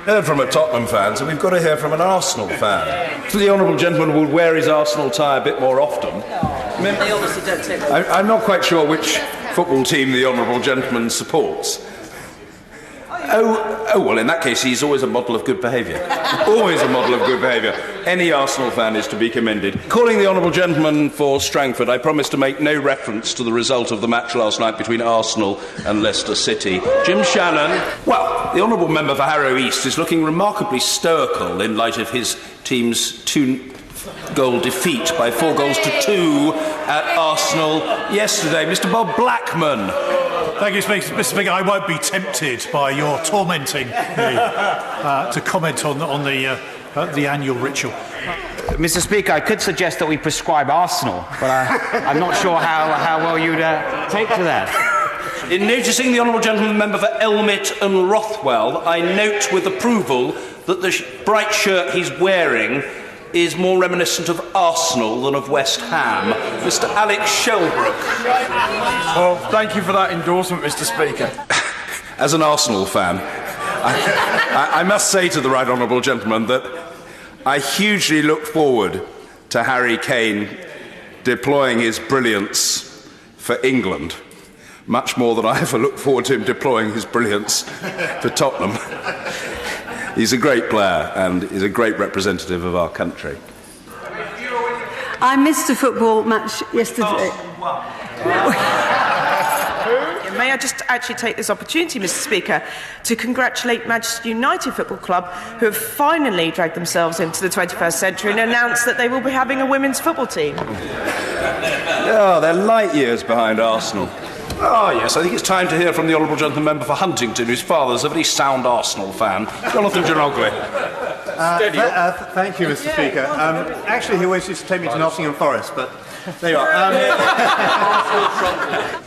heard from a Tottenham fan, so we've got to hear from an Arsenal fan. So the honourable gentleman would wear his Arsenal tie a bit more often. They obviously don't take I'm not quite sure which football team the honourable gentleman supports. Oh, well, in that case, he's always a model of good behaviour. Always a model of good behaviour. Any Arsenal fan is to be commended. Calling the honourable gentleman for Strangford, I promise to make no reference to the result of the match last night between Arsenal and Leicester City. Jim Shannon. Well, the honourable member for Harrow East is looking remarkably stoical in light of his team's 2-goal defeat by 4-2 at Arsenal yesterday. Mr. Bob Blackman. Thank you, Mr. Speaker. I won't be tempted by your tormenting me to comment on the annual ritual. Mr. Speaker, I could suggest that we prescribe Arsenal, but I'm not sure how well you'd take to that. In noticing the honourable gentleman member for Elmet and Rothwell, I note with approval that the bright shirt he's wearing is more reminiscent of Arsenal than of West Ham. Mr. Alex Shelbrook. Well, thank you for that endorsement, Mr. Speaker. As an Arsenal fan, I must say to the right honourable gentleman that I hugely look forward to Harry Kane deploying his brilliance for England, much more than I ever look forward to him deploying his brilliance for Tottenham. He's a great player and is a great representative of our country. I missed a football match yesterday. May I just actually take this opportunity, Mr. Speaker, to congratulate Manchester United Football Club, who have finally dragged themselves into the 21st century and announced that they will be having a women's football team. Oh, they're light years behind Arsenal. Oh, yes, I think it's time to hear from the honourable gentleman member for Huntington, whose father's a very sound Arsenal fan. Jonathan Janogly. Thank you, Mr. Speaker. Actually, he wishes to take me to Nottingham Forest, but there you are.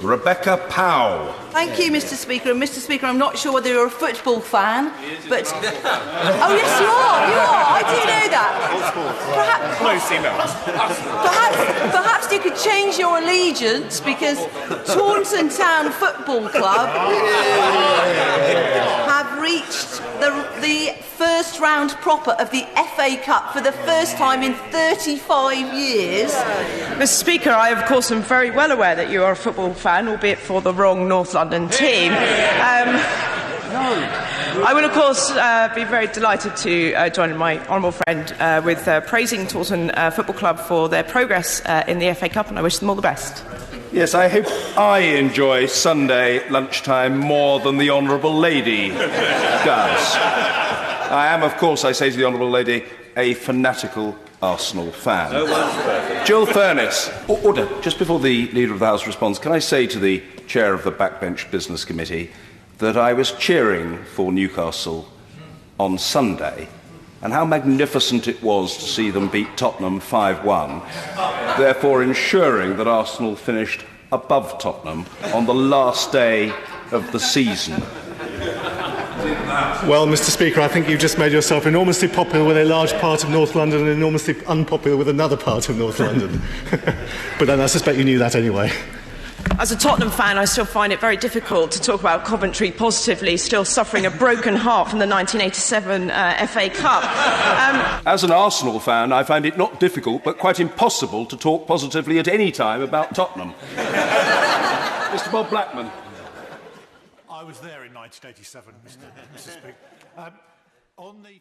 Rebecca Powell. Thank you, Mr. Speaker. And Mr. Speaker, I'm not sure whether you're a football fan, but oh yes, you are. You are. I do know that. Perhaps you could change your allegiance, because Taunton Town Football Club have reached the first round proper of the FA Cup for the first time in 35 years. Mr. Speaker, I of course am very well aware that you are a football fan, albeit for the wrong North London team. I will, of course, be very delighted to join my honourable friend with praising Taunton Football Club for their progress in the FA Cup, and I wish them all the best. Yes, I hope I enjoy Sunday lunchtime more than the honourable lady does. I am, of course, I say to the honourable lady, a fanatical Arsenal fan. Jill Furness. Order. Just before the Leader of the House responds, can I say to the Chair of the Backbench Business Committee that I was cheering for Newcastle on Sunday, and how magnificent it was to see them beat Tottenham 5-1, therefore ensuring that Arsenal finished above Tottenham on the last day of the season. Well, Mr. Speaker, I think you've just made yourself enormously popular with a large part of North London and enormously unpopular with another part of North London. But then I suspect you knew that anyway. As a Tottenham fan, I still find it very difficult to talk about Coventry positively, still suffering a broken heart from the 1987 FA Cup. As an Arsenal fan, I find it not difficult, but quite impossible to talk positively at any time about Tottenham. Mr. Bob Blackman. I was there in 1987, Mr. Speaker. On the